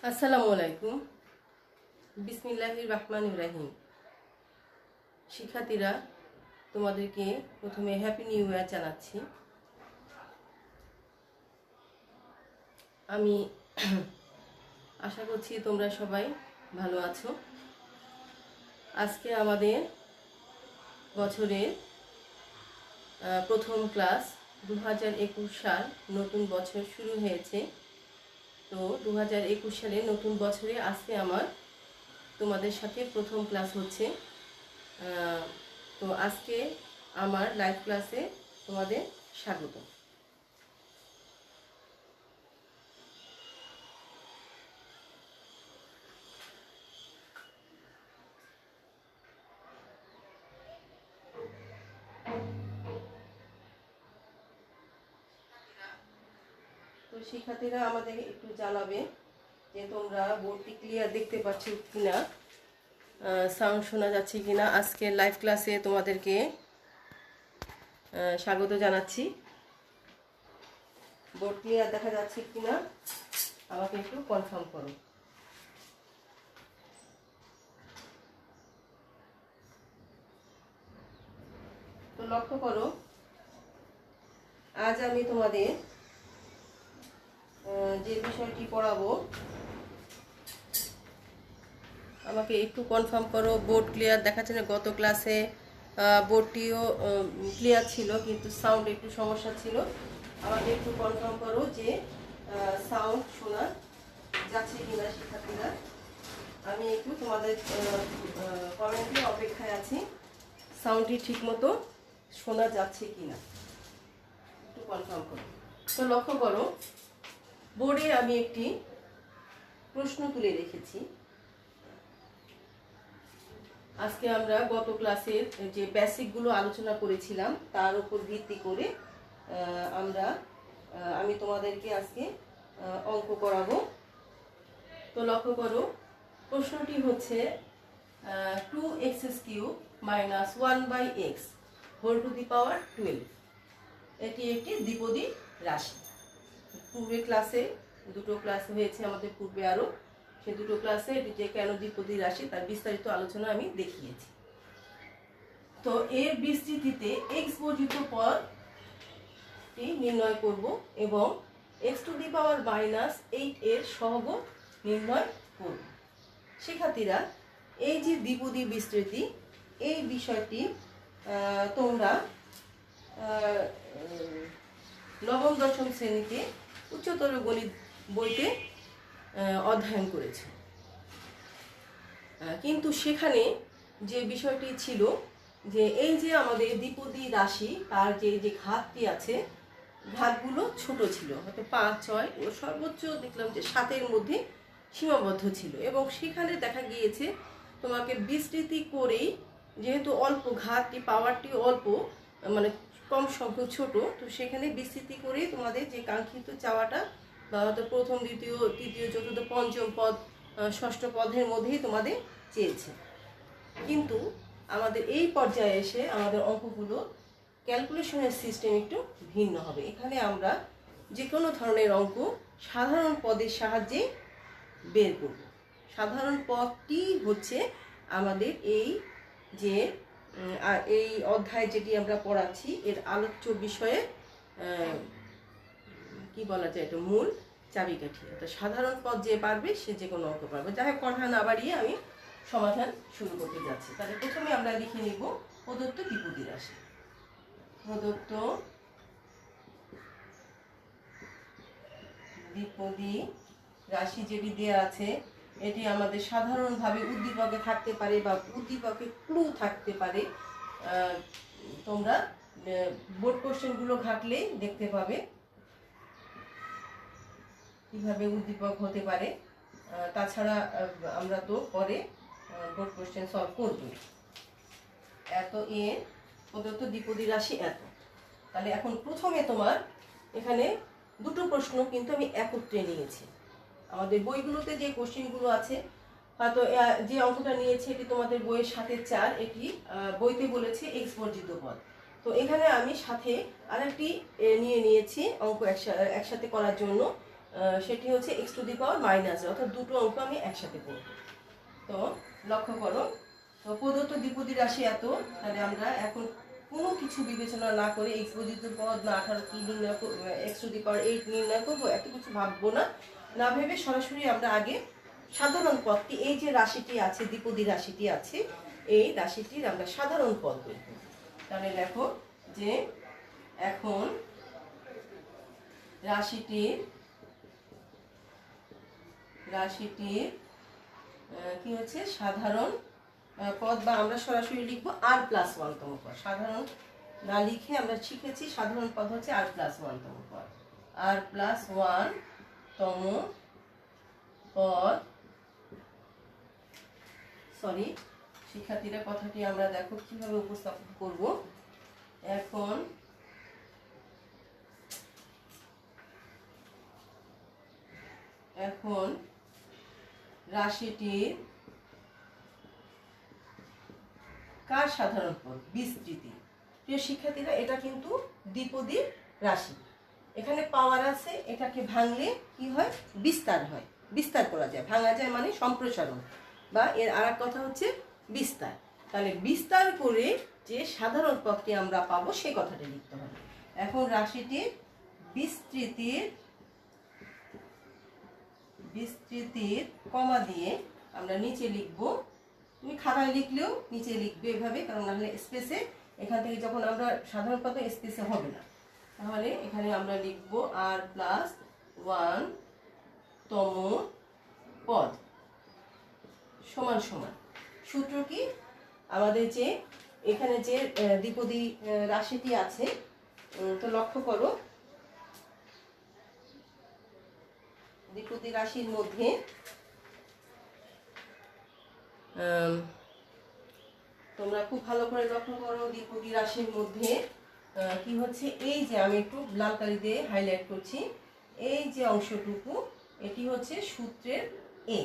আসসালামু আলাইকুম। বিসমিল্লাহির রহমানির রহিম। শিক্ষার্থীরা, তোমাদেরকে প্রথমে হ্যাপি নিউ ইয়ার জানাচ্ছি। আমি আশা করছি তোমরা সবাই ভালো আছো। আজকে আমাদের বছরের প্রথম ক্লাস। 2021 সাল নতুন বছর শুরু হয়েছে। তো 2021 সালে নতুন বছরে আজকে আমার তোমাদের সাথে প্রথম ক্লাস হচ্ছে। তো আজকে আমার লাইভ ক্লাসে তোমাদের স্বাগত। তো শিক্ষার্থীরা আমাদের একটু জানাবে যে তোমরা বোর্ডটি ক্লিয়ার দেখতে পাচ্ছ কিনা, সাউন্ড শোনা যাচ্ছে কিনা। আজকে লাইভ ক্লাসে তোমাদেরকে স্বাগত জানাচ্ছি। বোর্ড ক্লিয়ার দেখা যাচ্ছে কিনা আমাকে একটু কনফার্ম করো। তো লক্ষ্য করো, আজ আমি তোমাদের যে বিষয়টি পড়াবো আমাকে একটু কনফার্ম করো। বোর্ড ক্লিয়ার দেখাচ্ছে না? গত ক্লাসে বোর্ডটিও ক্লিয়ার ছিল, কিন্তু সাউন্ড একটু সমস্যা ছিল। আমাকে একটু কনফার্ম করো যে সাউন্ড শোনা যাচ্ছে কিনা শিক্ষার্থীরা। আমি একটু তোমাদের কমেন্টে অপেক্ষায় আছি, সাউন্ডটি ঠিক মতো শোনা যাচ্ছে কিনা একটু কনফার্ম করো। তো লক্ষ্য করো, বোর্ডে আমি একটি প্রশ্ন তুলে রেখেছি। আজকে আমরা গত ক্লাসের যে বেসিকগুলো আলোচনা করেছিলাম তার উপর ভিত্তি করে আমি তোমাদেরকে আজকে অঙ্ক করাবো। তো লক্ষ্য করো, প্রশ্নটি হচ্ছে 2x³ - 1/x whole to the power 12। এটি একটি দ্বিপদী রাশি। পূর্বে ক্লাসে দুটো ক্লাস হয়েছে আমাদের পূর্বে আরও, সে দুটো ক্লাসে এটি যে কেন দ্বিপদী রাশি তার বিস্তারিত আলোচনা আমি দেখিয়েছি। তো এর বিস্তৃতিতে x বর্জিত পদটি নির্ণয় করব এবং x⁻⁻8 এর সহগ নির্ণয় করব। শিক্ষার্থীরা, এই যে দ্বিপদী বিস্তৃতি, এই বিষয়টি তোমরা নবম দশম শ্রেণীতে উচ্চতর গণিত বইতে অধ্যয়ন করেছে। কিন্তু সেখানে যে বিষয়টি ছিল যে এই যে আমাদের দ্বিপদী রাশি তার যে ঘাতটি আছে, ঘাতগুলো ছোট ছিল, হয়তো 5, 6 ও সর্বোচ্চ দেখলাম যে 7-এর মধ্যে সীমাবদ্ধ ছিল। এবং সেখানে দেখা গিয়েছে তোমাকে বিস্তৃতি করেই, যেহেতু অল্প ঘাতটি, পাওয়ারটি অল্প, মানে কম সংখ্যক ছোট, তো সেখানে বিস্তৃতি করে তোমাদের যে কাঙ্ক্ষিত চাওয়াটা বা হয়তো প্রথম, দ্বিতীয়, তৃতীয়, চতুর্থ, পঞ্চম পদ, ষষ্ঠ পদের মধ্যেই তোমাদের চেয়েছে। কিন্তু আমাদের এই পর্যায়ে এসে আমাদের অঙ্কগুলো ক্যালকুলেশনের সিস্টেম একটু ভিন্ন হবে। এখানে আমরা যে কোনো ধরনের অঙ্ক সাধারণ পদের সাহায্যে বের করব। সাধারণ পদটি হচ্ছে আমাদের এই যে এই অধ্যায় যেটি আমরা পড়াচ্ছি এর আলোচ্য বিষয়ে কি বলা যায়, এটা মূল চাবিকাঠি। অর্থাৎ সাধারণ পদ যে পারবে সে যে কোনো অঙ্ক পারবে। যাই হোক, কথা না বাড়িয়ে আমি সমাধান শুরু করতে যাচ্ছি। তাহলে প্রথমে আমরা লিখে নিব প্রদত্ত দ্বিপদী রাশি। প্রদত্ত দ্বিপদী রাশি যেটি দেওয়া আছে, এটি আমাদের সাধারণভাবে উদ্দীপকে থাকতে পারে বা উদ্দীপকে ক্লু থাকতে পারে। তোমরা বোর্ড কোশ্চেনগুলো ঘাটলে দেখতে পাবে কিভাবে উদ্দীপক হতে পারে। তাছাড়া আমরা তো পরে বোর্ড কোশ্চেন সলভ করব। এত এর প্রদত্ত দ্বিপদী রাশি এত। তাহলে এখন প্রথমে তোমার এখানে দুটো প্রশ্ন কিন্তু আমি একত্রে নিয়েছি। আমাদের বইগুলোতে যে কোশ্চেনগুলো আছে, হয়তো যে অঙ্কটা নিয়েছে এটি তোমাদের বইয়ের সাথে 4, এটি বইতে বলেছে x বর্জিত পদ। তো এখানে আমি সাথে আরেকটি নিয়েছি অঙ্ক একসাথে করার জন্য। সেটি হচ্ছে x to the power minus, অর্থাৎ দুটো অঙ্ক আমি একসাথে করব। তো লক্ষ্য করো, তো প্রদত্ত দ্বিপদী রাশি এত, তাহলে আমরা এখন কোনো কিছু বিবেচনা না করে এক্স বর্জিত পদ না 18 কি নির্ণয় করবো, এক্স টু দি পাওয়ার 8 নির্ণয় করবো, এত কিছু ভাববো না। না ভেবে সরাসরি আমরা আগে সাধারণ পদটি, এই যে রাশিটি আছে, দ্বিপদী রাশিটি আছে, এই রাশিটির আমরা সাধারণ পদ বের করব। তাহলে দেখো যে এখন রাশিটির কি হচ্ছে সাধারণ পদ, বা আমরা সরাসরি লিখবো r+1 তম পদ। সাধারণ না লিখে আমরা শিখেছি সাধারণ পদ হচ্ছে r+1 তম পদ। r+1 তম পদ, সরি শিক্ষার্থীরা কথাটি আমরা দেখো কিভাবে উপস্থাপন করব। এখন রাশিটির কার সাধারণ পদ? বিস্তৃতি। প্রিয় শিক্ষার্থীরা, এটা কিন্তু দ্বিপদী রাশি, এখানে পাওয়ার আছে, এটাকে ভাঙলে কি হয়? বিস্তার হয়, বিস্তার করা যায়। ভাঙা যায় মানে সম্প্রসারণ, বা এর আর এক কথা হচ্ছে বিস্তার। তাহলে বিস্তার করে যে সাধারণ পদটি আমরা পাবো সেই কথাটা লিখতে হবে। এখন রাশিটির বিস্তৃতির কমা দিয়ে আমরা নিচে লিখব। তুমি খাতায় লিখলেও নিচে লিখবে এভাবে, কারণ নাহলে স্পেসে এখান থেকে যখন আমরা সাধারণ পদ স্পেসে হবে না। তাহলে এখানে আমরা লিখব r+1 তম পদ সমান সমান, সূত্র কি? আমাদের যে এখানে যে দ্বিপদী রাশিটি আছে, তো লক্ষ্য করো দ্বিপদী রাশির মধ্যে তোমরা খুব ভালো করে লক্ষ্য করো, দ্বিপদী রাশির মধ্যে কি হচ্ছে, এই যে আমি একটু লাল কালি দিয়ে হাইলাইট করছি, এই যে অংশটুকু এটি হচ্ছে সূত্রের এ,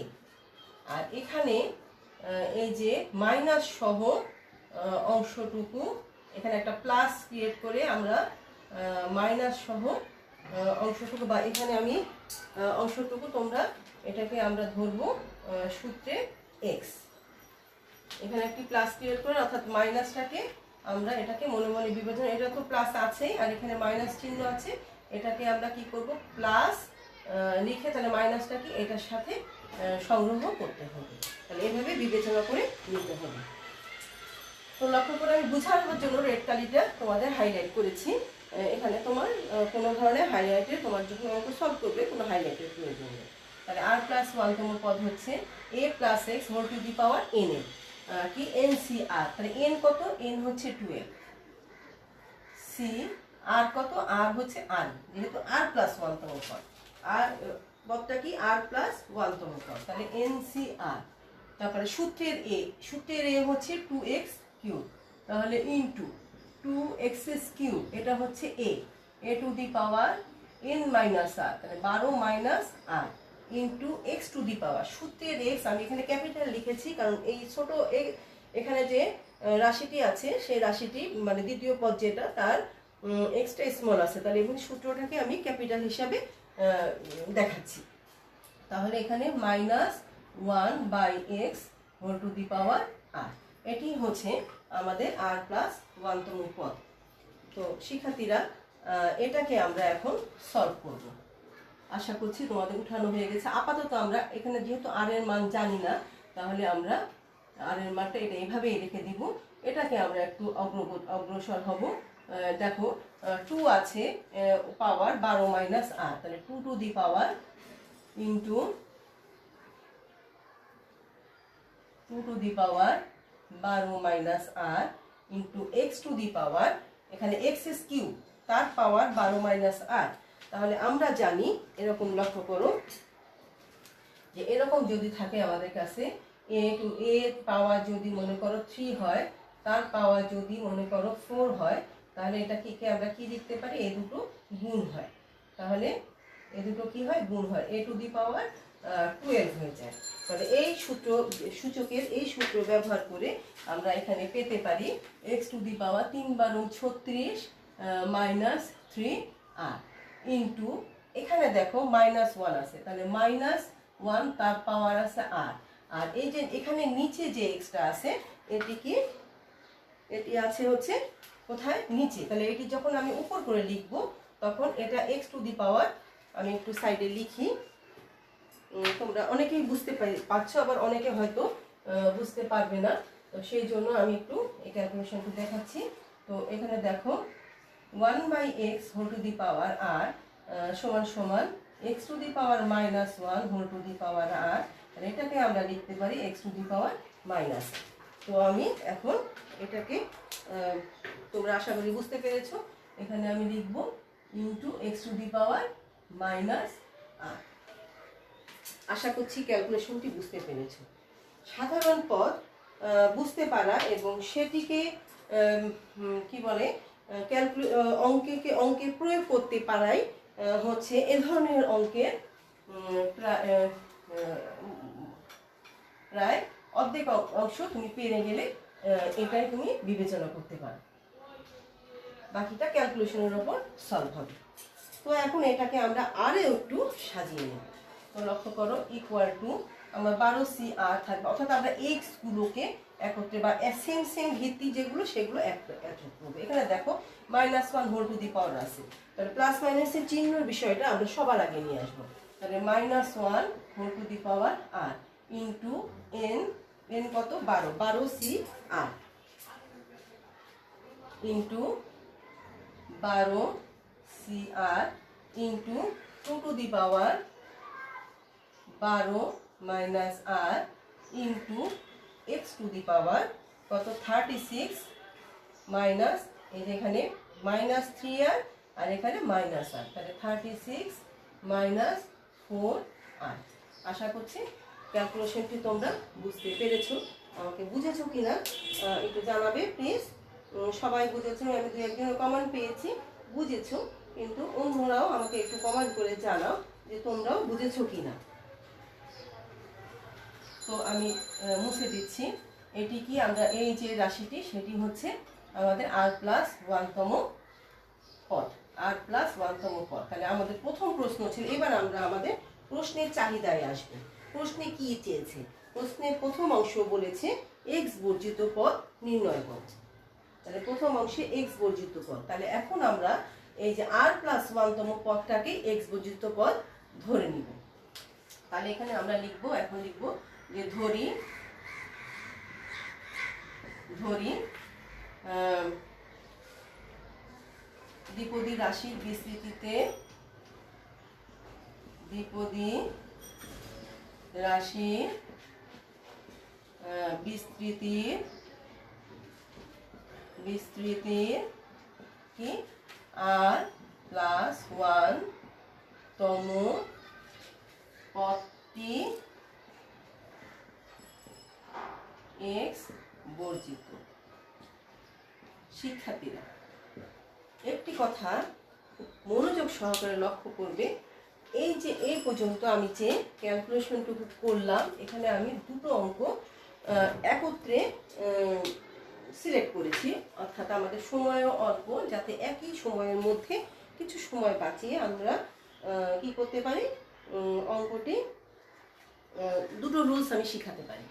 আর এখানে এই যে মাইনাস সহ অংশটুকু, এখানে একটা প্লাস ক্রিয়েট করে আমরা মাইনাস সহ অংশটুকু, বা এখানে আমি অংশটুকু, তোমরা এটাকে আমরা ধরবো সূত্রে এক্স। এখানে একটি প্লাস ক্রিয়েট করে, অর্থাৎ মাইনাসটাকে আমরা এটাকে মনে মনে বিভাজন, এটা তো প্লাস আছে আর এখানে মাইনাস চিহ্ন আছে, এটাকে আমরা কি করব? প্লাস লিখে তাহলে মাইনাসটাকে এটার সাথে সংগ্রহ করতে হবে। তাহলে এভাবে বিবেচনা করে নিতে হবে। তো লক্ষ্য করে আমি বোঝানোর জন্য রেড কালিটা তোমাদের হাইলাইট করেছি। এখানে তোমার কোনো ধরনের হাইলাইটের, তোমার যখন অঙ্ক সলভ করবে কোনো হাইলাইটের প্রয়োজন নেই। তাহলে r+1 তম পদ হচ্ছে a+x whole to the power n এ কি NCR। তাহলে n কত? n হচ্ছে 12, c r কত? r হচ্ছে r, যেহেতু r+1 তম পদ, আর পদটা কি? r+1 তম পদ, তাহলে NCR। তারপরে সূত্রের a হচ্ছে 2x³, তাহলে ইনটু 2x³ এটা হচ্ছে a two the power n-r, তাহলে 12 - r into X to the power, সূত্রের এক্স আমি এখানে ক্যাপিটাল লিখেছি, কারণ এই ছোট এখানে যে রাশিটি আছে সেই রাশিটি মানে দ্বিতীয় পদ যেটা, তার এক্সটা স্মল আছে, তাহলে এবং সূত্রটাকে আমি ক্যাপিটাল হিসাবে দেখাচ্ছি। তাহলে এখানে -1/x whole to the power r, এটি হচ্ছে আমাদের r+1 তম পদ। তো শিক্ষার্থীরা, এটাকে আমরা এখন সলভ করব। আশা করছি তোমাদের উঠানো হয়ে গেছে। আপাতত আমরা এখানে যেহেতু r এর মান জানি না, তাহলে আমরা r এর মানটা এটা এইভাবেই রেখে দিব। এটাকে আমরা একটু অগ্রসর হব। দেখো 2 আছে পাওয়ার 12 - r, তাহলে 2 to the power into 2 to the power 12 - r into X to the power, এখানে x³ তার পাওয়ার 12 - r। তাহলে আমরা জানি, এরকম লক্ষ্য করো যে এরকম যদি থাকে আমাদের কাছে a পাওয়ার যদি মনে করো 3 হয়, তার পাওয়ার যদি মনে করো 4 হয়, তাহলে এটা কি আমরা কি লিখতে পারি? এ দুটো গুণ হয়, তাহলে এ দুটো কি হয়? গুণ হয়, a টু দি পাওয়ার 12 হয়ে যায়। তাহলে এই সূচকের এই সূত্র ব্যবহার করে আমরা এখানে পেতে পারি x two the power 3 × 36 - 3r into এখানে দেখো -1 আছে, তাহলে -1 তার পাওয়ার আছে আর, আর এই যে এখানে নিচে যে এক্সটা আছে এটি কি, এটি আছে হচ্ছে কোথায়, নিচে। তাহলে এটি যখন আমি উপর করে লিখব তখন এটা x⁴, আমি একটু সাইডে লিখি, তোমরা অনেকেই বুঝতে পারছো, আবার অনেকে হয়তো বুঝতে পারবে না, তো সেই জন্য আমি একটু এই ক্যালকুলেশনটা দেখাচ্ছি। তো এখানে দেখো 1/x⁴ r সমান সমান x⁻⁻1⁴ r, আর এটাকে আমরা লিখতে পারি x⁻⁻। তো আমি এখন এটাকে তোমরা আশা করি বুঝতে পেরেছো, এখানে আমি লিখব ইনটু x⁻⁻r। আশা করছি ক্যালকুলেশনটি বুঝতে পেরেছো। সাধারণ পদ বুঝতে পারা এবং সেটিকে কি বলে অঙ্কে প্রয়োগ করতে পারাই হচ্ছে এ ধরনের অঙ্কের প্রায় অর্ধেক অংশ তুমি পেরে গেলে এটাই তুমি বিবেচনা করতে পারো, বাকিটা ক্যালকুলেশনের উপর সলভ হবে। তো এখন এটাকে আমরা আরও একটু সাজিয়ে নেব। তো লক্ষ্য করো = আমার 12CR থাকবে, অর্থাৎ আমরা এক্স গুলোকে একত্রে বা সেম ভিত্তি যেগুলো সেগুলো একত্র করবো। এখানে দেখো -1⁴ আছে, তাহলে প্লাস মাইনাসের চিহ্নের বিষয়টা আমরা সবার আগে নিয়ে আসবো। তাহলে -1⁴ r ইন্টু n কত 12CR into 12CR into 2⁻12 - r into x⁻, কত 36 মাইনাস এই যে এখানে -3r আর এখানে -r, তাহলে 36 - 4r। আশা করছি ক্যালকুলেশনটি তোমরা বুঝতে পেরেছো, আমাকে বুঝেছো কিনা একটু জানাবে প্লিজ। সবাই বুঝেছো, আমি 2-1 কমেন্ট পেয়েছি বুঝেছো, কিন্তু অন্যরাও আমাকে একটু কমেন্ট করে জানাও যে তোমরাও বুঝেছো কিনা। তো আমি মুছে দিচ্ছি। এটি কি, আমরা এই যে রাশিটি সেটি হচ্ছে আমাদের r+1তম পদ, r+1তম পদ। তাহলে আমাদের প্রথম প্রশ্ন ছিল, এবার আমরা আমাদের প্রশ্নের চাহিদায় আসবো। প্রশ্নে কি চেয়েছে? প্রশ্নের প্রথম অংশ বলেছে x বর্জিত পদ নির্ণয় করো। তাহলে প্রথম অংশে x বর্জিত পদ, তাহলে এখন আমরা এই যে r+1তম পদটাকে x বর্জিত পদ ধরে নিব। তাহলে এখানে আমরা এখন লিখবো যে ধরি দ্বিপদী রাশির বিস্তৃতিতে বিস্তৃতির কি r+1তম পদটি x বর্জিত। শিক্ষার্থীরা একটি কথা মনোযোগ সহকারে লক্ষ্য করবে, এই যে এই পর্যন্ত আমি যে ক্যালকুলেশনটুকু করলাম, এখানে আমি দুটো অঙ্ক একত্রে সিলেক্ট করেছি, অর্থাৎ আমাদের সময়ও অল্প, যাতে একই সময়ের মধ্যে কিছু সময় বাঁচিয়ে আমরা কি করতে পারি, অঙ্কটি দুটো রুলস আমি শিখাতে পারি।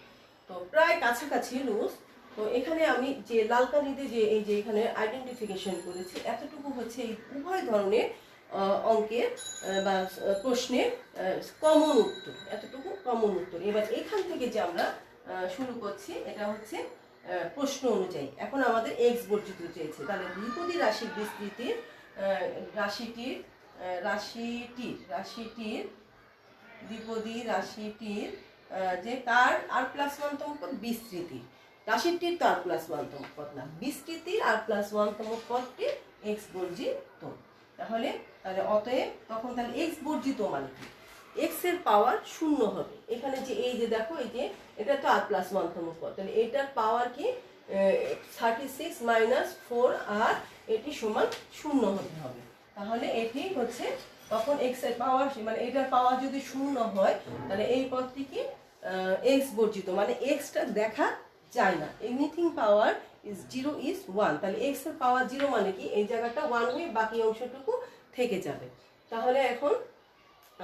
তো প্রায় কাছাকাছি রুলস। তো এখানে আমি যে লাল কালিতে যে এই যে এখানে আইডেন্টিফিকেশন করেছি, এতটুকু হচ্ছে এই উভয় ধরনের অঙ্কের বা প্রশ্নের কমন উত্তর, এতটুকু কমন উত্তর। এবার এখান থেকে যে আমরা শুরু করছি, এটা হচ্ছে প্রশ্ন অনুযায়ী। এখন আমাদের এক্স বর্জিত চেয়েছে, তাহলে দ্বিপদী রাশির বিস্তৃতির দ্বিপদী রাশিটির যে তার r+1তম পদ বিস্তৃতির, রাশিটির তো r+1তম পদ না, বিস্তৃতির r+1তম পদটি x বর্জিত। তাহলে অতএব তখন তাহলে x বর্জিত মানে কি, x এর পাওয়ার 0 হবে। এখানে যে এই যে দেখো, এই যে এটা তো r+1তম পদ, তাহলে এটার পাওয়ার কি 36 - 4r, এটি সমান 0 হতে হবে। তাহলে এটি হচ্ছে তখন x এর পাওয়ার, মানে এটার পাওয়ার যদি 0 হয় তাহলে এই পদটি কি x বর্জিত, মানে xটা দেখা যায় না। এনিথিং পাওয়ার ইজ 0 ইজ 1, তাহলে x এর পাওয়ার 0 মানে কি, এই জায়গাটা 1 হয়ে বাকি অংশটুকু থেকে যাবে। তাহলে এখন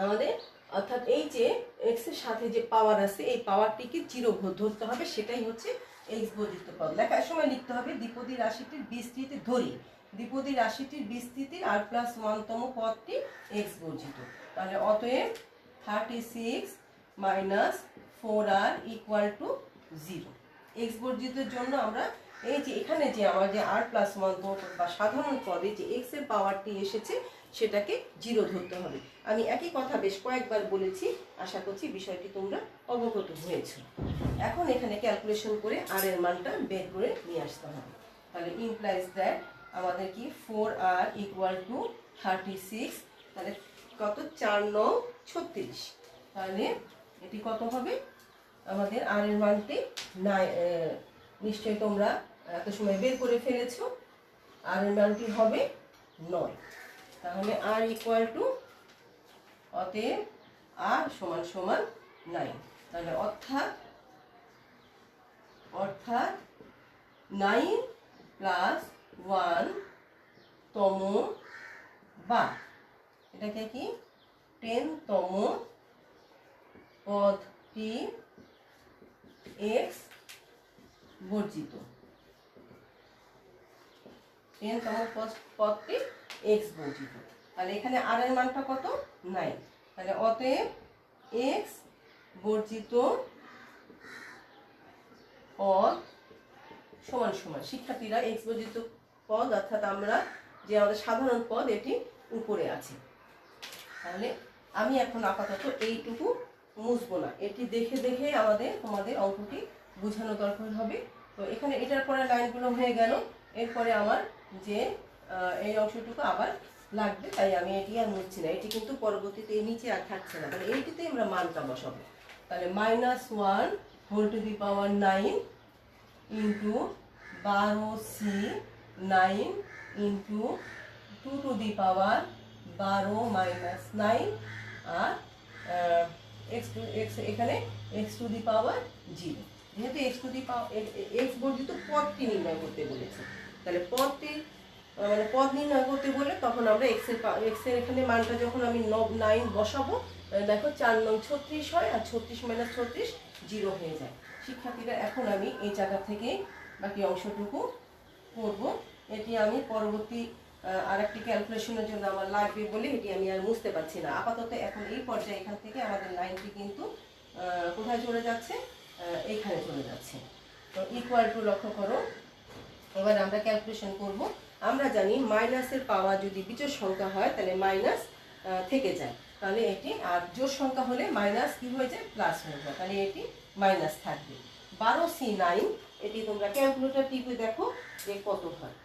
আমাদের অর্থাৎ এই যে এক্স এর সাথে যে পাওয়ার আছে এই পাওয়ারটিকে জিরো ধরতে হবে, সেটাই হচ্ছে এক্স বর্জিত পদ। লেখার সময় লিখতে হবে দ্বিপদী রাশিটির বিস্তৃতি ধরি, দ্বিপদী রাশিটির বিস্তৃতির r+1তম পদটি এক্স বর্জিত। তাহলে অতএব 36 - 4r = 0। এক্স বর্জিতের জন্য আমরা এই যে এখানে যে আমার যে r+1তম বা সাধারণ পদে যে এক্স এর পাওয়ারটি এসেছে সেটাকে জিরো ধরতে হবে। আমি একই কথা বেশ কয়েকবার বলেছি, আশা করছি বিষয়টি তোমরা অবগত হয়েছো। এখন এখানে ক্যালকুলেশন করে আর এর মানটা বের করে নিয়ে আসতে হবে। তাহলে ইমপ্লাইজ দ্যাট আমাদের কি 4r = 36, তাহলে কত 4 × 9 = 36। তাহলে এটি কত হবে আমাদের আর এর মানটি নিশ্চয়ই তোমরা এত সময় বের করে ফেলেছো। আর এর মানটি হবে 9। তাহলে r = অতএব r = 9। তাহলে অর্থাৎ 9 + 1 তম বা এটাকে কি 10তম পদটি এক্স বর্জিত, 10তম পদটি এক্স বর্জিত। তাহলে এখানে আর এর মানটা কত 9। তাহলে অতএব এক্স বর্জিত পদ সমান সমান, শিক্ষার্থীরা এক্স বর্জিত পদ অর্থাৎ আমরা যে আমাদের সাধারণ পদ এটি উপরে আছে। তাহলে আমি এখন আপাতত এইটুকু মুছবো না, এটি দেখে দেখে তোমাদের অঙ্কটি বোঝানো দরকার হবে। তো এখানে এটার পরে লাইনগুলো হয়ে গেল, এরপরে আমার যে এই অংশটুকু আবার লাগবে, তাই আমি এটি আর মুছছি না। এটি কিন্তু পরবর্তীতে নিচে আর থাকছে না, তাহলে এইটিতে আমরা মানটা বসাবো। তাহলে -1 ⁴ 9 ইন্টু 12c 9 ইন্টু 2⁻12 - 9 আর এখানে x⁻0, যেহেতু x বর্জিত পদটি নির্ণয় করতে বলেছে, তাহলে পদ নির্ণয় করতে বলে তখন আমরা x এর এখানে মানটা যখন আমি 9 বসাবো, দেখো 4 × 9 = 36 হয়, আর 36 - 36 0 হয়ে যায়। শিক্ষার্থীরা এখন আমি এই জায়গা থেকে বাকি অংশটুকু করব। এটি আমি পরবর্তী আরেকটি ক্যালকুলেশনের জন্য আমার লাগবে বলে এটি আমি আর বুঝতে পারছি না। আপাতত এখন এই পর্যায়ে এখান থেকে আমাদের লাইনটি কিন্তু কোথায় চলে যাচ্ছে, এইখানে চলে যাচ্ছে। তো ইকুয়াল টু লক্ষ্য করো, এবার আমরা ক্যালকুলেশন করব। আমরা জানি মাইনাসের পাওয়ার যদি বিজোড় সংখ্যা হয় তাহলে মাইনাস থেকে যায়, তাহলে এটি, আর জোড় সংখ্যা হলে মাইনাস কি হয়ে যায়, প্লাস হয়ে যায়, তাহলে এটি মাইনাস থাকবে। 12c 9, এটি তোমরা ক্যালকুলেটর টিপে দেখো যে কত হয়।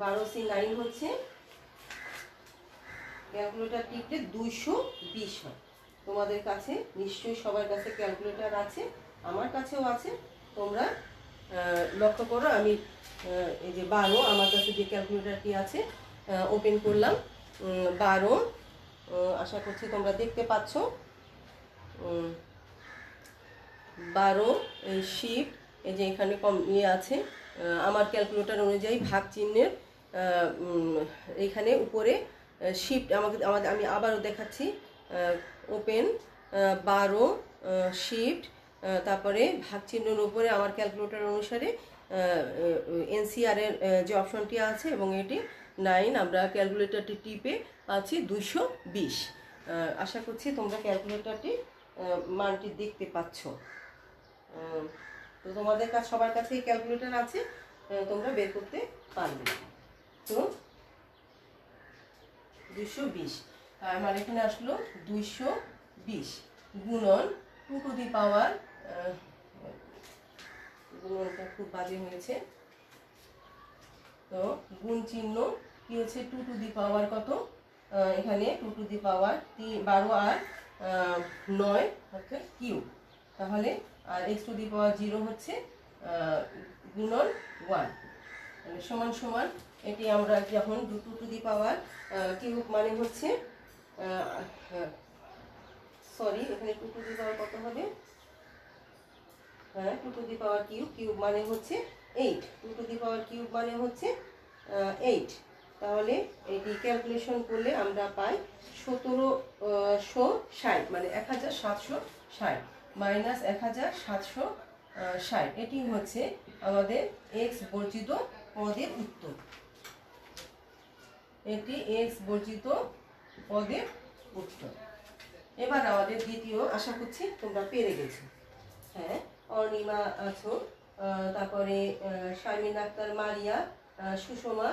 12c 9 হচ্ছে ক্যালকুলেটর টিপলে 220 হয়। তোমাদের কাছে নিশ্চয়ই সবার কাছে ক্যালকুলেটর আছে, আমার কাছেও আছে। তোমরা লক্ষ্য করো, আমি এই যে 12 আমার কাছে যে ক্যালকুলেটরটি আছে ওপেন করলাম। 12 আশা করছি তোমরা দেখতে পাচ্ছ। 12 এই শিফট, এই যে এখানে আছে আমার ক্যালকুলেটর অনুযায়ী ভাগ চিহ্নের এখানে উপরে শিফট আমি আবারও দেখাচ্ছি। ওপেন 12 শিফট, তারপরে ভাগ চিহ্নের উপরে আমার ক্যালকুলেটর অনুসারে এনসিআর এর যে অপশনটি আছে এবং এটি 9, আমরা ক্যালকুলেটরটি টিপে পাচ্ছি 220। আশা করছি তোমরা ক্যালকুলেটরটি মানটি দেখতে পাচ্ছ। তো তোমাদের সবার কাছেই ক্যালকুলেটর আছে, তোমরা বের করতে পারবে। তো 220, আমার এখানে আসলো 220 গুণন 2⁻, গুণনটা খুব বাজে হয়েছে, তো গুণ চিহ্ন কি হচ্ছে 2⁻, কত এখানে 2⁻, 12 আর 9 হচ্ছে কিউব, তাহলে আর x⁻0 হচ্ছে গুণন 1, তাহলে সমান সমান এটি আমরা যখন 2⁻, কিউব মানে হচ্ছে সরি এখানে 2⁻, কত হবে, হ্যাঁ 2⁻³ কিউব মানে হচ্ছে 8, 2⁻³ মানে হচ্ছে 8, তাহলে এটি ক্যালকুলেশন করলে আমরা পাই 1760, মানে 1760 মাইনাস 1760। এটি হচ্ছে আমাদের এক্স বর্জিত পদের উত্তর। এটি এক্স বর্জিত পদের উত্তর। এবার আমাদের দ্বিতীয়, আশা করছি তোমরা পেরে গেছো। হ্যাঁ, অর্ণিমা আছো, তারপরে শারমিন আক্তার, মারিয়া, সুষমা,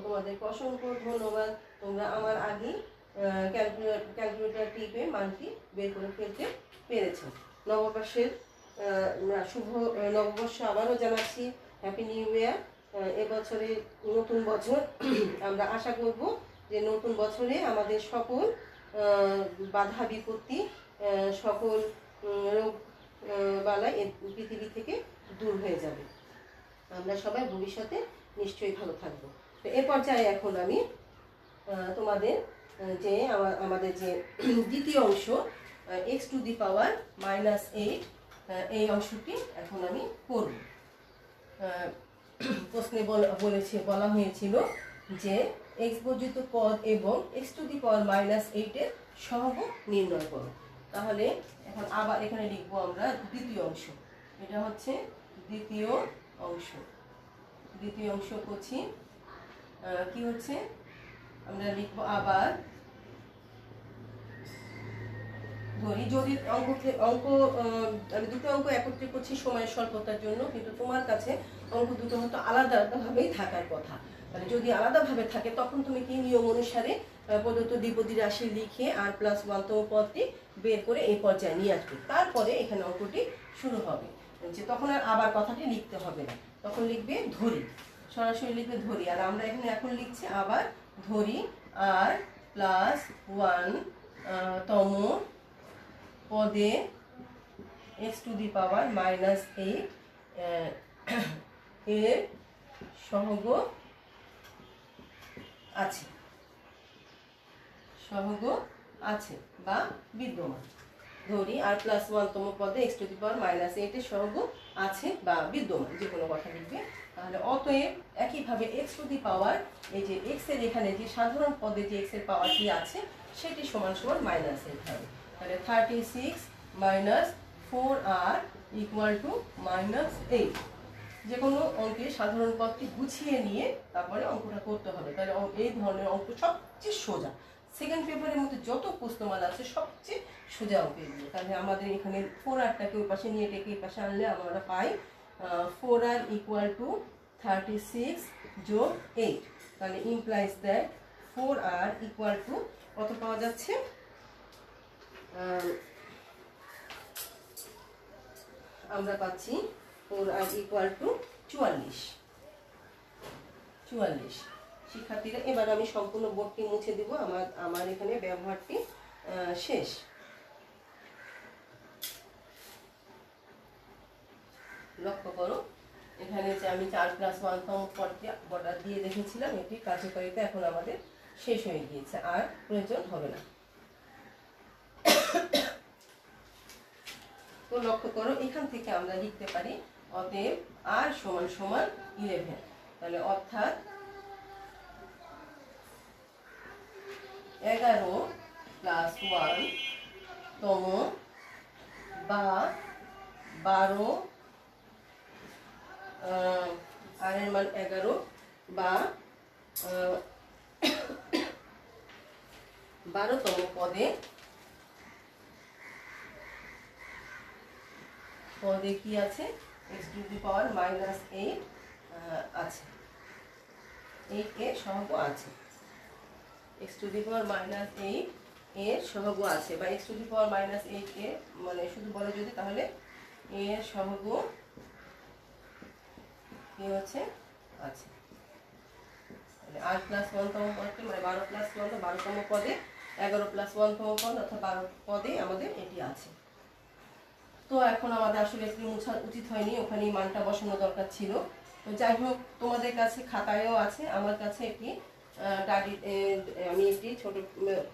তোমাদেরকে অসংখ্য ধন্যবাদ। তোমরা আমার আগে ক্যালকুলেটর টিপে মানটি বের করে ফেলতে পেরেছো। নববর্ষের শুভ নববর্ষ আবারও জানাচ্ছি, হ্যাপি নিউ ইয়ার। এবছরের নতুন বছর আমরা আশা করব যে নতুন বছরে আমাদের সকল বাধা বিপত্তি, সকল রোগ বালাই পৃথিবী থেকে দূর হয়ে যাবে। আমরা সবাই ভবিষ্যতে নিশ্চয়ই ভালো থাকবো। তো এ পর্যায়ে এখন আমি তোমাদের যে আমাদের যে দ্বিতীয় অংশ এক্স টু দি পাওয়ার -8, এই অংশটি এখন আমি করব। প্রশ্নে বলা হয়েছিল যে এক্স বর্জিত পদ এবং এক্স টু দি পাওয়ার -8 এর সহগ নির্ণয় করো। তাহলে এখন আবার এখানে লিখবো আমরা দ্বিতীয় অংশ। এটা হচ্ছে দ্বিতীয় অংশ। দ্বিতীয় অংশ করছি, কি হচ্ছে আমরা লিখবো আবার ধরি, যদি অঙ্ক আমি দুটো অঙ্ক একত্রে করছি সময়ের স্বল্পতার জন্য, কিন্তু তোমার কাছে অঙ্ক দুটো হয়তো আলাদা আলাদাভাবেই থাকার কথা। মানে যদি আলাদাভাবে থাকে তখন তুমি কি নিয়ম অনুসারে প্রদত্ত দ্বিপদী রাশি লিখে r+1 তম পদটি বের করে এই পর্যায়ে নিয়ে আসবে। তারপরে এখানে অঙ্কটি শুরু হবে, যে তখন আর আবার কথাটি লিখতে হবে না, তখন লিখবে ধরি, সরাসরি লিখবে ধরি। আর আমরা এখানে এখন লিখছি আবার ধরি r+1 তম পদে এক্স টু দি পাওয়ার -8 এর সহগ আছে, সহগ আছে বা বিদ্যমান। ধরি r+1 তম পদে এক্স টু দি পাওয়ার -8 এর সহগ আছে বা বিদ্যমান, যে কোনো কথা লিখবে। তাহলে অতএব একইভাবে এক্স টু দি পাওয়ার, এই যে এক্স এর এখানে যে সাধারণ পদে যে এক্স এর পাওয়ারটি আছে সেটি সমান সমান -8 হবে। তাহলে 36 - 4r = -8। যে কোনো অঙ্কের সাধারণ পদটি গুছিয়ে নিয়ে তারপরে অঙ্কটা করতে হবে। তাহলে এই ধরনের অঙ্ক সবচেয়ে সোজা, সেকেন্ড পেপারের মধ্যে যত প্রশ্নমান আছে সবচেয়ে সোজা অঙ্ক এগুলো। তাহলে আমাদের এখানে 4rটাকে ওই পাশে নিয়ে এটাকে এই পাশে আনলে আমরা পাই 4r = 36 + 8। তাহলে ইমপ্লাইজ দ্যাট 4r = কত পাওয়া যাচ্ছে, আমরা পাচ্ছি 4r = 44। শিক্ষার্থীরা, এবার আমি সম্পূর্ণ বোর্ডটি মুছে দিব, আমার এখানে ব্যবহারটি শেষ। লক্ষ্য করো, এখানে যে আমি 4+1 তম পদটি বর্ডার দিয়ে রেখেছিলাম, এটি কার্যকারিতা এখন আমাদের শেষ হয়ে গিয়েছে, আর প্রয়োজন হবে না। তো লক্ষ্য করো, এখান থেকে আমরা লিখতে পারি অতএব r = 11। তাহলে অর্থাৎ 11+1 তম বা 12, r এর মান 11 বা 12 তম পদে কি আছে, এক্স টু দি পাওয়ার -8 আছে, 8 এর সহগ আছে, এক্স টু দি পাওয়ার -8 এর সহগ আছে, বা এক্স টু দি পাওয়ার -8 এর মানে শুধু বলে যদি, তাহলে এর সহগ কি হচ্ছে আছে। তাহলে r+1 তম পদটি মানে 12+1 তো 12 তম পদে, 11+1 তম পদ অর্থাৎ 12 পদে আমাদের এটি আছে। তো এখন আমাদের আসলে এটি মোছা উচিত হয়নি, ওখানে মানটা বসানো দরকার ছিল। তো যাই হোক, তোমাদের কাছে খাতায়ও আছে, আমার কাছে একটি আমি একটি ছোট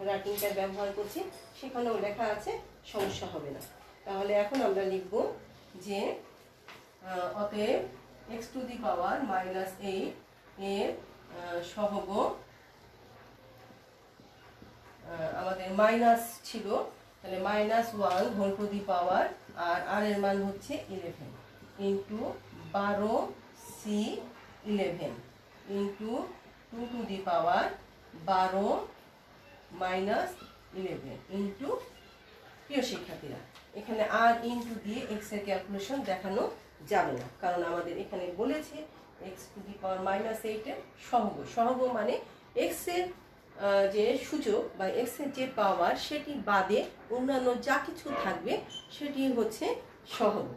রাইটিং প্যাড ব্যবহার করছি, সেখানেও লেখা আছে, সমস্যা হবে না। তাহলে এখন আমরা লিখব যে অতএব এক্স টু দি পাওয়ার -8 এর সহগ আমাদের মাইনাস ছিল, তাহলে -1 হোল টু দি পাওয়ার, আর আর এর মান হচ্ছে 11 into 12c11 into 2 to the power 12 -11 into, প্রিয় শিক্ষার্থীরা এখানে আর ইন্টু দিয়ে এক্স এর ক্যালকুলেশন দেখানো যাবে না, কারণ আমাদের এখানে বলেছে এক্স টু দি পাওয়ার -8 এর সহগ। সহগ মানে এক্স এর যে সূচক বা এক্স এর যে পাওয়ার সেটি বাদে অন্যান্য যা কিছু থাকবে সেটি হচ্ছে সহগ।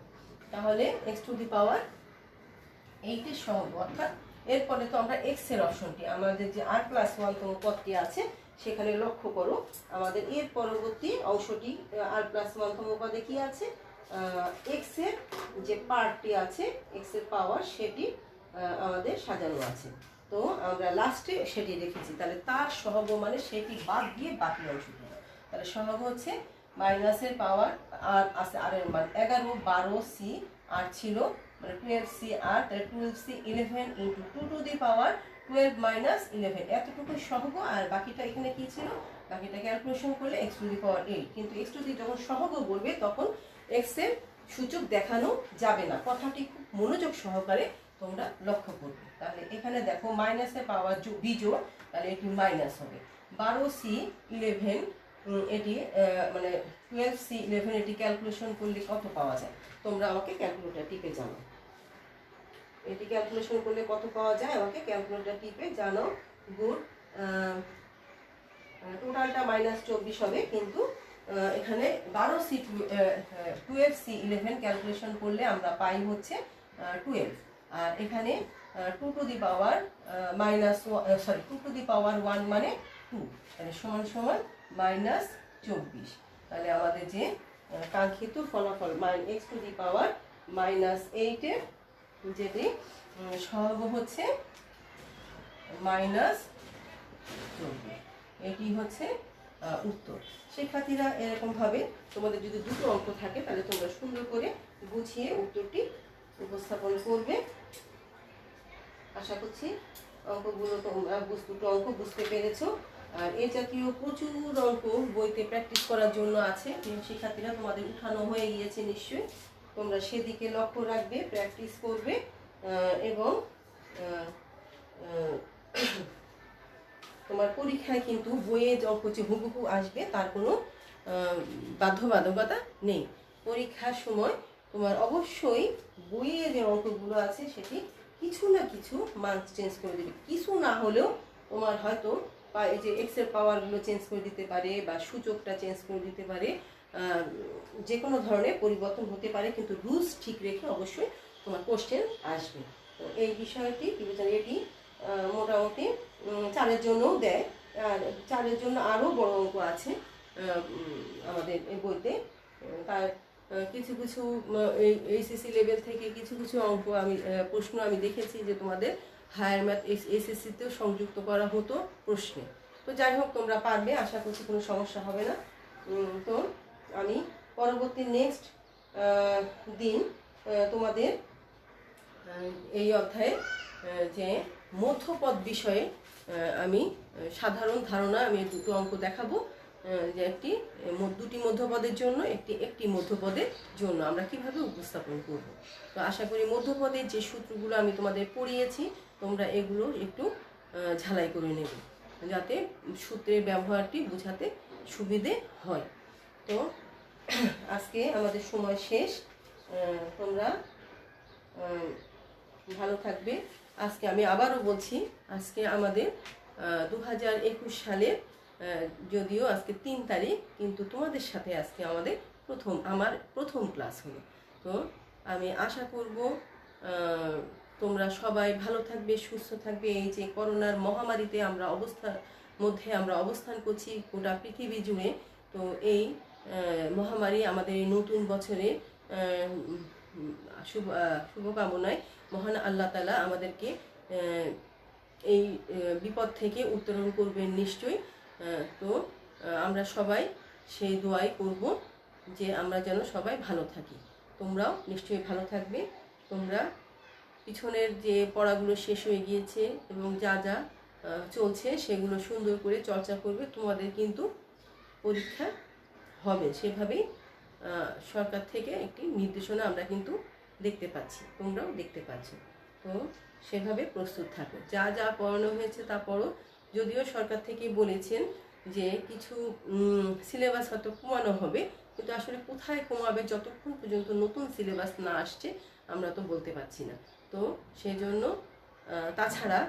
তাহলে এক্স টু দি পাওয়ার 8 এর সহগ, অর্থাৎ এরপরে তো আমরা এক্স এর অপশনটি আমাদের যে r+1 তম পদটি আছে সেখানে লক্ষ্য করো, আমাদের এর পরবর্তী অংশটি r+1 তম পদে কি আছে, এক্স এর যে পার্টটি আছে এক্স এর পাওয়ার সেটি আমাদের সাজানো আছে। তো আমরা লাস্টে সেটি রেখেছি, তাহলে তার সহগ মানে সেটি বাদ দিয়ে বাকি অংশটি, তাহলে সহগ হচ্ছে মাইনাসের পাওয়ার আর আছে আর এর মান 11 12c আর ছিল মানে 12c আর, তাহলে 12c11 into 2 to the power 12 -11 এতটুকু সহগ, আর বাকিটা এখানে কি ছিল, বাকিটা ক্যালকুলেশন করলে x টু দি পাওয়ার 8, কিন্তু x টু দি যখন সহগ বলবে তখন x এর সূচক দেখানো যাবে না, কথাটি খুব মনোযোগ সহকারে তোমরা লক্ষ্য করবে। তাহলে এখানে দেখো মাইনাসের পাওয়ার বিজোড়, তাহলে এটি মাইনাস হবে, 12c11 এটি মানে 12c11 এটি ক্যালকুলেশন করলে কত পাওয়া যায়, তোমরা আমাকে ক্যালকুলেটর টিপে জানো, এটি ক্যালকুলেশন করলে কত পাওয়া যায় আমাকে ক্যালকুলেটর টিপে জানো। গুড, টোটালটা -24 হবে, কিন্তু এখানে 12c11 ক্যালকুলেশন করলে আমরা পাই হচ্ছে 12, আর এখানে 2 to the power -2 to the পাওয়ার 1 মানে 2, তাহলে সমান সমান -24, তাহলে আমাদের যে কাঙ্ক্ষিত ফলাফল x টু দি পাওয়ার -8 এর যেটি সহগ হচ্ছে -24, এটি হচ্ছে উত্তর। শিক্ষার্থীরা এরকম ভাবে তোমাদের যদি দুটো অঙ্ক থাকে তাহলে তোমরা সুন্দর করে গুছিয়ে উত্তরটি উপস্থাপন করবে। আশা করছি অঙ্কগুলো তোমরা দুটো অঙ্ক বুঝতে পেরেছো, আর এই জাতীয় প্রচুর অঙ্ক বইতে প্র্যাকটিস করার জন্য আছে, শিক্ষার্থীরা তোমাদের উঠানো হয়ে গিয়েছে নিশ্চয়ই, তোমরা সেদিকে লক্ষ্য রাখবে, প্র্যাকটিস করবে, এবং তোমার পরীক্ষায় কিন্তু বইয়ে যে অঙ্ক যে হুবহু আসবে তার কোনো বাধ্যবাধকতা নেই। পরীক্ষার সময় তোমার অবশ্যই বইয়ে যে অঙ্কগুলো আছে সেটি কিছু না কিছু মান চেঞ্জ করে দেবে, কিছু না হলেও তোমার হয়তো এই যে এক্স এর পাওয়ারগুলো চেঞ্জ করে দিতে পারে বা সূচকটা চেঞ্জ করে দিতে পারে, যে কোনো ধরনের পরিবর্তন হতে পারে, কিন্তু রুলস ঠিক রেখে অবশ্যই তোমার কোশ্চেন আসবে। তো এই বিষয়টি এটি মোটামুটি 4-এর জন্যও দেয়, আর 4-এর জন্য আরও বড় অঙ্ক আছে আমাদের এই বইতে, তার কিছু কিছু এইচএসসি লেভেল থেকে কিছু কিছু অঙ্ক প্রশ্ন আমি দেখেছি যে তোমাদের হায়ার ম্যাথ এসএসসিতেও সংযুক্ত করা হতো প্রশ্নে। তো যাই হোক, তোমরা পারবে, আশা করছি কোনো সমস্যা হবে না। তো আমি পরবর্তী নেক্সট দিন তোমাদের এই অধ্যায়ে যে মধ্যপদ বিষয়ে আমি সাধারণ ধারণা আমি দুটো অঙ্ক দেখাবো, যে দুটি মধ্যপদের জন্য একটি মধ্যপদের জন্য আমরা কিভাবে উপস্থাপন করব। তো আশা করি মধ্যপদের যে সূত্রগুলো আমি তোমাদের পড়িয়েছি তোমরা এগুলো একটু ঝালাই করে নেবে, যাতে সূত্রের ব্যবহারটি বোঝাতে সুবিধে হয়। তো আজকে আমাদের সময় শেষ, তোমরা ভালো থাকবে। আজকে আমি আবারও বলছি, আজকে আমাদের 2021 সালের, যদিও আজকে 3 তারিখ, কিন্তু তোমাদের সাথে আজকে আমার প্রথম ক্লাস হলো। তো আমি আশা করব তোমরা সবাই ভালো থাকবে, সুস্থ থাকবে। এই যে করোনার মহামারীতে আমরা অবস্থান করছি গোটা পৃথিবী জুড়ে, তো এই মহামারী আমাদের এই নতুন বছরে শুভকামনায় মহান আল্লাহ তাআলা আমাদেরকে এই বিপদ থেকে উত্তরণ করবেন নিশ্চয়ই। তো আমরা সবাই সেই দোয়াই করব যে আমরা যেন সবাই ভালো থাকি। তোমরাও নিশ্চয়ই ভালো থাকবে। তোমরা পিছনের যে পড়াগুলো শেষ হয়ে গিয়েছে এবং যা যা চলছে সেগুলো সুন্দর করে চর্চা করবে, তোমাদের কিন্তু পরীক্ষা হবে সেভাবেই সরকার থেকে একটি নির্দেশনা আমরা কিন্তু দেখতে পাচ্ছি, তোমরাও দেখতে পাচ্ছ। তো সেভাবে প্রস্তুত থাকো, যা যা পড়ানো হয়েছে তা পড়ো। যদিও সরকার থেকে বলেছেন যে কিছু সিলেবাস হয়তো কমানো হবে, কিন্তু আসলে কোথায় কমাবে যতক্ষণ পর্যন্ত নতুন সিলেবাস না আসছে আমরা তো বলতে পারছি না। তো সেই জন্য তাছাড়া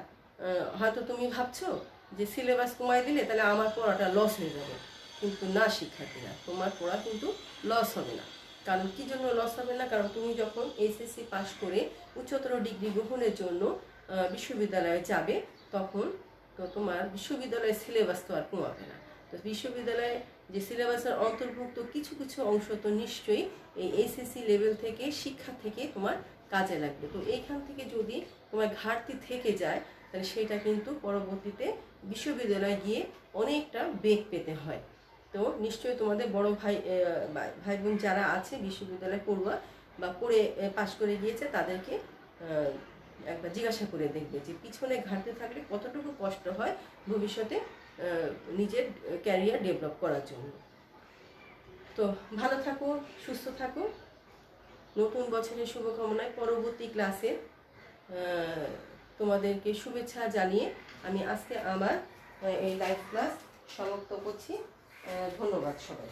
হয়তো তুমি ভাবছো যে সিলেবাস কমাই দিলে তাহলে আমার পড়াটা লস হয়ে যাবে, কিন্তু না শিক্ষার্থীরা, তোমার পড়া কিন্তু লস হবে না। কারণ কি জন্য লস হবে না? কারণ তুমি যখন এইচএসসি পাস করে উচ্চতর ডিগ্রি গ্রহণের জন্য বিশ্ববিদ্যালয়ে যাবে, তখন তো তোমার বিশ্ববিদ্যালয়ের সিলেবাস তো আর কমাবে না। তো বিশ্ববিদ্যালয়ে যে সিলেবাসের অন্তর্ভুক্ত কিছু কিছু অংশ তো নিশ্চয়ই এই এইচএসসি লেভেল থেকে শিক্ষা থেকে তোমার কাজে লাগবে। তো এইখান থেকে যদি তোমার ঘাটতি থেকে যায় তাহলে সেটা কিন্তু পরবর্তীতে বিশ্ববিদ্যালয়ে গিয়ে অনেকটা বেগ পেতে হয়। তো নিশ্চয়ই তোমাদের বড় ভাই বোন যারা আছে বিশ্ববিদ্যালয়ে পড়ুয়া বা পড়ে পাশ করে গিয়েছে তাদেরকে একবার জিজ্ঞাসা করে দেখবে যে পিছনে ঘাটতে থাকলে কতটুকু কষ্ট হয় ভবিষ্যতে নিজের ক্যারিয়ার ডেভেলপ করার জন্য। তো ভালো থাকো, সুস্থ থাকো, নতুন বছরের শুভকামনায় পরবর্তী ক্লাসে তোমাদেরকে শুভেচ্ছা জানিয়ে আমি আজকে আমার এই লাইভ ক্লাস সমাপ্ত করছি। ধন্যবাদ সবাই।